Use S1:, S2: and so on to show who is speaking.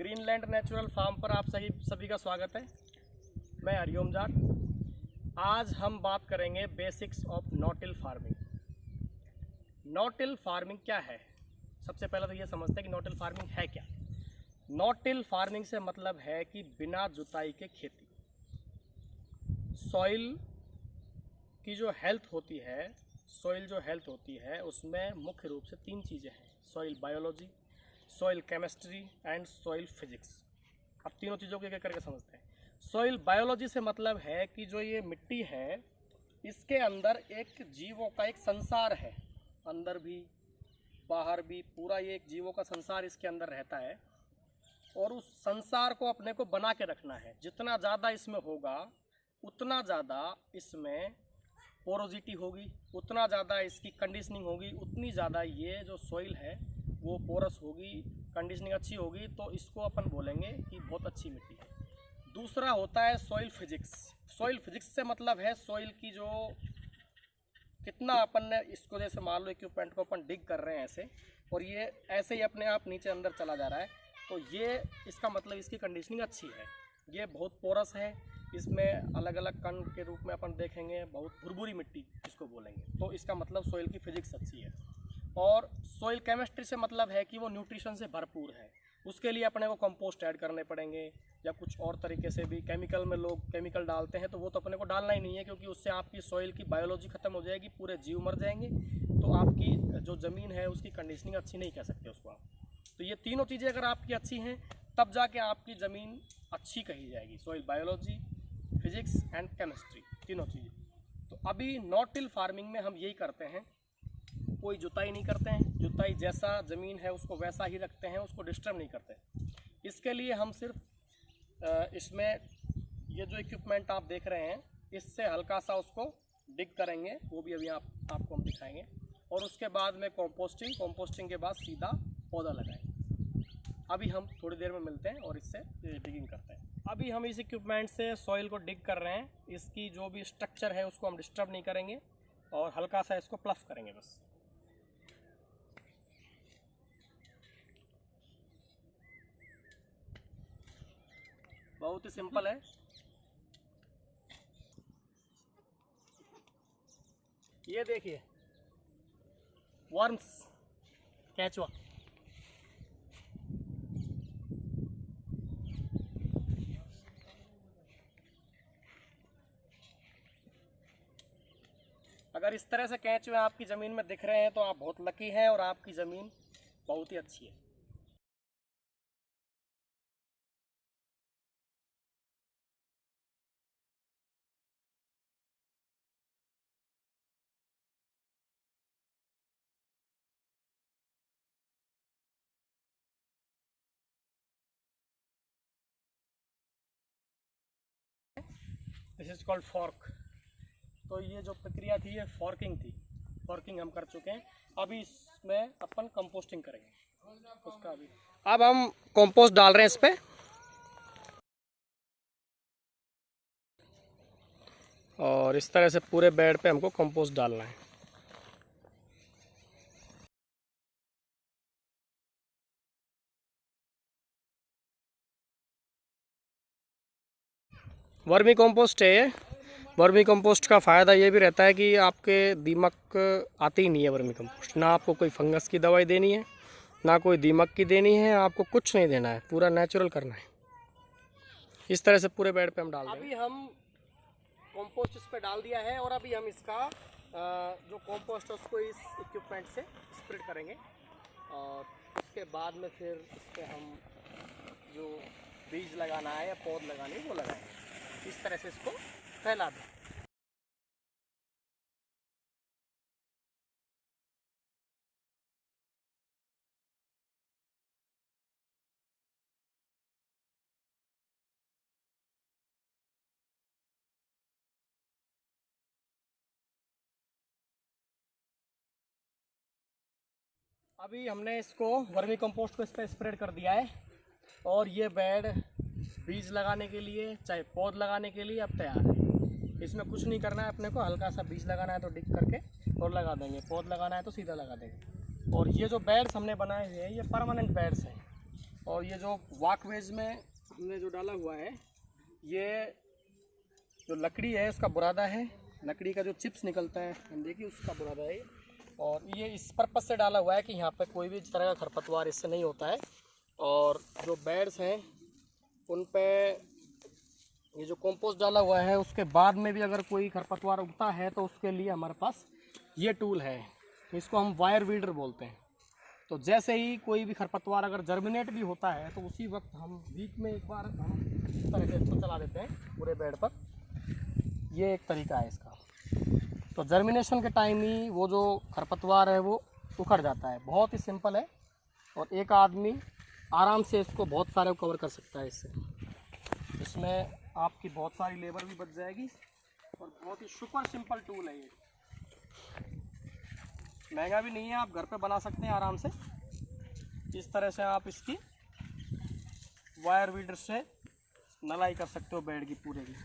S1: Greenland natural farm पर आप सभी का स्वागत है। मैं हरिओम जाट। आज हम बात करेंगे basics of no-till farming. No-till farming क्या है? सबसे पहले तो ये समझते हैं कि नो-टिल फार्मिंग है क्या। नो-टिल फार्मिंग से मतलब है कि बिना जुताई के खेती। सॉइल की जो हेल्थ होती है उसमें मुख्य रूप से 3 चीज़ें हैं: soil biology, soil chemistry and soil physics. अब तीनों चीज़ों को एक-एक करके समझते हैं। सॉइल बायोलॉजी से मतलब है कि जो ये मिट्टी है इसके अंदर एक जीवों का एक संसार है, अंदर भी बाहर भी पूरा ये एक जीवों का संसार इसके अंदर रहता है और उस संसार को अपने को बना के रखना है। जितना ज़्यादा इसमें होगा उतना ज़्यादा इसमें पोरोसिटी होगी, उतना ज़्यादा इसकी कंडीशनिंग होगी, उतनी ज़्यादा ये जो सॉइल है वो पोरस होगी, कंडीशनिंग अच्छी होगी, तो इसको अपन बोलेंगे कि बहुत अच्छी मिट्टी है। दूसरा होता है सॉइल फिजिक्स। सॉइल फिजिक्स से मतलब है सॉइल की जो कितना अपन ने इसको, जैसे मान लो इक्विपमेंट को अपन डिग कर रहे हैं ऐसे, और ये ऐसे ही अपने आप नीचे अंदर चला जा रहा है, तो ये इसका मतलब इसकी कंडीशनिंग अच्छी है। ये बहुत पोरस है, इसमें अलग अलग कण के रूप में अपन देखेंगे, बहुत भुरभुरी मिट्टी इसको बोलेंगे, तो इसका मतलब सॉइल की फिजिक्स अच्छी है। और सॉइल केमिस्ट्री से मतलब है कि वो न्यूट्रिशन से भरपूर है। उसके लिए अपने को कंपोस्ट ऐड करने पड़ेंगे या कुछ और तरीके से भी। केमिकल में लोग केमिकल डालते हैं, तो वो तो अपने को डालना ही नहीं है, क्योंकि उससे आपकी सॉइल की बायोलॉजी ख़त्म हो जाएगी, पूरे जीव मर जाएंगे, तो आपकी जो ज़मीन है उसकी कंडीशनिंग अच्छी नहीं कह सकते उसको आप। तो ये तीनों चीज़ें अगर आपकी अच्छी हैं तब जाके आपकी ज़मीन अच्छी कही जाएगी। Soil biology, physics and chemistry, तीनों चीज़ें। तो अभी नो-टिल फार्मिंग में हम यही करते हैं, कोई जुताई नहीं करते हैं। जुताई जैसा ज़मीन है उसको वैसा ही रखते हैं, उसको डिस्टर्ब नहीं करते। इसके लिए हम सिर्फ इसमें ये जो इक्विपमेंट आप देख रहे हैं इससे हल्का सा उसको डिग करेंगे, वो भी अभी आपको हम दिखाएंगे। और उसके बाद में कंपोस्टिंग के बाद सीधा पौधा लगाएंगे। अभी हम थोड़ी देर में मिलते हैं और इससे डिगिंग करते हैं। अभी हम इस इक्विपमेंट से सॉइल को डिग कर रहे हैं। इसकी जो भी स्ट्रक्चर है उसको हम डिस्टर्ब नहीं करेंगे और हल्का सा इसको प्लफ करेंगे बस। बहुत ही सिंपल है। ये देखिए वर्म्स, केंचुआ। अगर इस तरह से केंचुए आपकी ज़मीन में दिख रहे हैं तो आप बहुत लकी हैं और आपकी ज़मीन बहुत ही अच्छी है। This is called fork. तो ये जो प्रक्रिया थी ये फॉर्किंग थी। फॉर्किंग हम कर चुके हैं। अभी इसमें अपन कंपोस्टिंग करेंगे उसका भी। अब हम कंपोस्ट डाल रहे हैं इस पे, और इस तरह से पूरे बेड पे हमको कंपोस्ट डालना है। वर्मी कंपोस्ट है ये। वर्मी कंपोस्ट का फ़ायदा ये भी रहता है कि आपके दीमक आती ही नहीं है। वर्मी कंपोस्ट ना आपको कोई फंगस की दवाई देनी है, ना कोई दीमक की देनी है, आपको कुछ नहीं देना है, पूरा नेचुरल करना है। इस तरह से पूरे बेड पे हम डाल देंगे। अभी हम कंपोस्ट इस पे डाल दिया है और अभी हम इसका जो कंपोस्ट है उसको इस इक्विपमेंट से स्प्रेड करेंगे, और उसके बाद में फिर इस पर हम जो बीज लगाना है या पौध लगाने है वो लगाएंगे। इस तरह से इसको फैला दें। अभी हमने इसको वर्मी कंपोस्ट को इस पर स्प्रेड कर दिया है और ये बेड बीज लगाने के लिए चाहे पौध लगाने के लिए अब तैयार है। इसमें कुछ नहीं करना है अपने को, हल्का सा बीज लगाना है तो डिग करके और लगा देंगे, पौध लगाना है तो सीधा लगा देंगे। और ये जो बेड्स हमने बनाए हैं ये परमानेंट बेड्स हैं, और ये जो वॉकवेज में हमने जो डाला हुआ है, ये जो लकड़ी है उसका बुरादा है, लकड़ी का जो चिप्स निकलता है हम देखिए उसका बुरादा है। और ये इस पर्पज़ से डाला हुआ है कि यहाँ पे कोई भी इस तरह का खरपतवार इससे नहीं होता है। और जो बेड्स हैं उन पे ये जो कंपोस्ट डाला हुआ है उसके बाद में भी अगर कोई खरपतवार उगता है तो उसके लिए हमारे पास ये टूल है, इसको हम वायर वीडर बोलते हैं। तो जैसे ही कोई भी खरपतवार अगर जर्मिनेट भी होता है तो उसी वक्त हम वीक में एक बार हम इस तरह से इसको चला देते हैं पूरे बेड पर। ये एक तरीका है इसका। तो जर्मिनेशन के टाइम ही वो जो खरपतवार है वो उखड़ जाता है। बहुत ही सिंपल है और एक आदमी आराम से इसको बहुत सारे कवर कर सकता है इससे। इसमें आपकी बहुत सारी लेबर भी बच जाएगी और बहुत ही सुपर सिंपल टूल है ये। महंगा भी नहीं है, आप घर पे बना सकते हैं आराम से। इस तरह से आप इसकी वायर वीडर से नलाई कर सकते हो बेड की पूरे की।